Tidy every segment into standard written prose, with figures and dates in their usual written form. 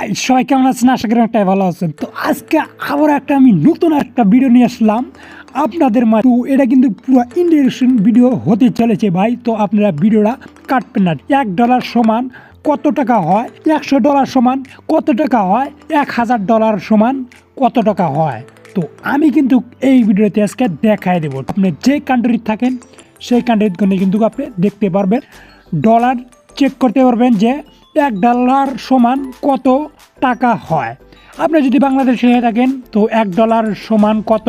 ভাই সবাই কেমন আছেন? আশা করি একটাই ভালো আছেন। তো আজকে আবার আমি নতুন একটা ভিডিও নিয়ে আসলাম আপনাদের মাঝে। তো এটা কিন্তু পুরো ইন্টারেস্টিং ভিডিও হতে চলেছে ভাই। তো আপনারা ভিডিওটা কাটবেন না। $1 সমান কত টাকা হয়, $100 সমান কত টাকা হয়, $1000 সমান কত টাকা হয়। তো আমি কিন্তু এই ভিডিওতে আজকে দেখাই দেবো। আপনি যে কান্ট্রি থাকেন সেই কান্ট্রির কিন্তু আপনি দেখতে পারবেন, ডলার চেক করতে পারবেন যে $1 সমান কত টাকা হয়। আপনি যদি বাংলাদেশে হয়ে থাকেন তো $1 সমান কত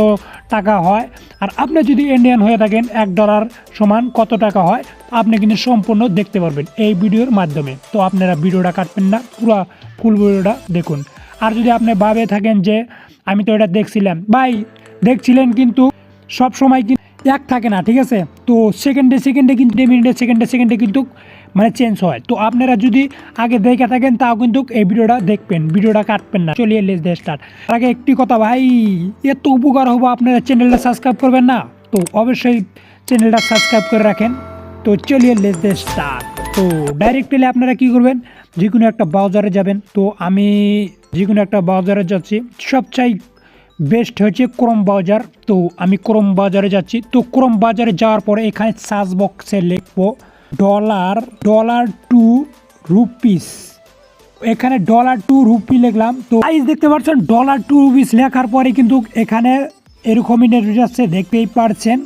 টাকা হয়, আর আপনি যদি ইন্ডিয়ান হয়ে থাকেন $1 সমান কত টাকা হয় আপনি কিন্তু সম্পূর্ণ দেখতে পারবেন এই ভিডিওর মাধ্যমে। তো আপনারা ভিডিওটা কাটবেন না, পুরো ফুল ভিডিওটা দেখুন। আর যদি আপনি ভাবে থাকেন যে আমি তো এটা দেখছিলাম, ভাই দেখছিলেন কিন্তু সব সময় কিন্তু এক থাকে না, ঠিক আছে? তো সেকেন্ডে কিন্তু মিনিটে সেকেন্ডে কিন্তু মানে চেঞ্জ হয়। তো আপনারা যদি আগে দেখে থাকেন তাও কিন্তু এই ভিডিওটা দেখবেন, ভিডিওটা কাটবেন না। চলিয়ে লেস দে স্টার্ট। আগে একটি কথা ভাই, এত উপকার হবো আপনারা চ্যানেলটা সাবস্ক্রাইব করবেন না? তো অবশ্যই চ্যানেলটা সাবস্ক্রাইব করে রাখেন। তো চলিয়ে লেস দে স্টার্ট। তো ডাইরেক্টলি আপনারা কি করবেন, যে কোনো একটা ব্রাউজারে যাবেন। তো আমি যে কোনো একটা ব্রাউজারে যাচ্ছি, সবচাই বেস্ট হচ্ছে ক্রোম ব্রাউজার। তো আমি ক্রোম ব্রাউজারে যাচ্ছি। তো ক্রোম ব্রাউজারে যাওয়ার পরে এখানে সার্চ বক্সে লিখবো $2 এখানে $2 লিখলাম। তো গাইস দেখতে পাচ্ছেন $2 লেখার পরে কিন্তু এখানে এরকম ইন্টারভিউ আসছে, দেখতেই পারছেন।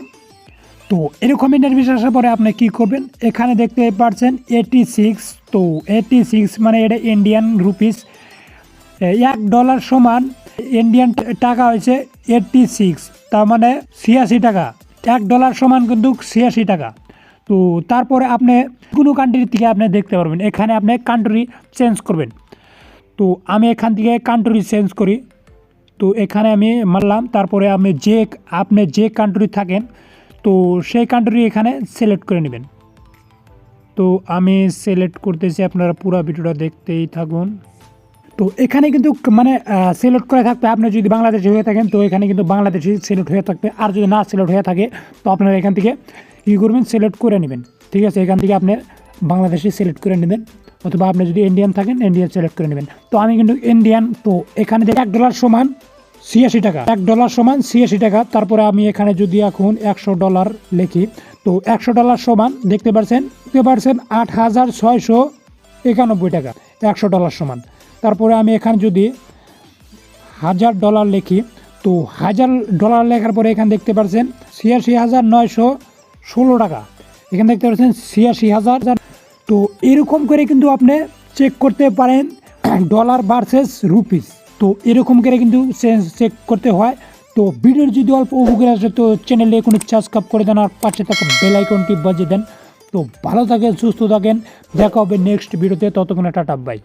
তো এরকম ইন্টারভিউ আসার পরে আপনি কি করবেন, এখানে দেখতে পাচ্ছেন 86। তো 86 মানে এটা ইন্ডিয়ান রুপিস। $1 সমান ইন্ডিয়ান টাকা হয়েছে 86, তার মানে 86 টাকা। $1 সমান কিন্তু 86 টাকা। তো তারপরে আপনি কোনো কান্ট্রি থেকে আপনি দেখতে পারবেন, এখানে আপনি কান্ট্রি চেঞ্জ করবেন। তো আমি এখান থেকে কান্ট্রি চেঞ্জ করি। তো এখানে আমি মারলাম, তারপরে আপনি যে কান্ট্রি থাকেন তো সেই কান্ট্রি এখানে সিলেক্ট করে নেবেন। তো আমি সিলেক্ট করতেছি, আপনারা পুরো ভিডিওটা দেখতেই থাকুন। তো এখানে কিন্তু মানে সিলেক্ট করে থাকবে, আপনি যদি বাংলাদেশি হয়ে থাকেন তো এখানে কিন্তু বাংলাদেশি সিলেক্ট হয়ে থাকবে। আর যদি না সিলেক্ট হয়ে থাকে তো আপনারা এখান থেকে কী করবেন, সিলেক্ট করে নেবেন, ঠিক আছে? এখান থেকে আপনি বাংলাদেশি সিলেক্ট করে নেবেন, অথবা আপনি যদি ইন্ডিয়ান থাকেন ইন্ডিয়ান সিলেক্ট করে নেবেন। তো আমি কিন্তু ইন্ডিয়ান। তো এখানে $1 সমান 86 টাকা, $1 সমান 86 টাকা। তারপরে আমি এখানে যদি এখন $100 লিখি, তো $100 সমান দেখতে পাচ্ছেন 8691 টাকা $100 সমান। তারপরে আমি এখানে যদি $1000 লিখি, তো $1000 লেখার পরে এখানে দেখতে পাচ্ছেন 86,916 টাকা। এখানে দেখতে পাচ্ছেন 86,000। তো এরকম করে কিন্তু আপনি চেক করতে পারেন ডলার ভার্সেস রুপিস। তো এরকম করে কিন্তু চেক করতে হয়। তো ভিডিওর যদি অল্প উপকার আসে তো চ্যানেলে কোনো সাবস্ক্রাইব করে দেন, আর পাশে থাকা বেল আইকনটি বাজিয়ে দেন। তো ভালো থাকেন, সুস্থ থাকেন, দেখা হবে নেক্সট ভিডিওতে। ততক্ষণে টাটা, বাই।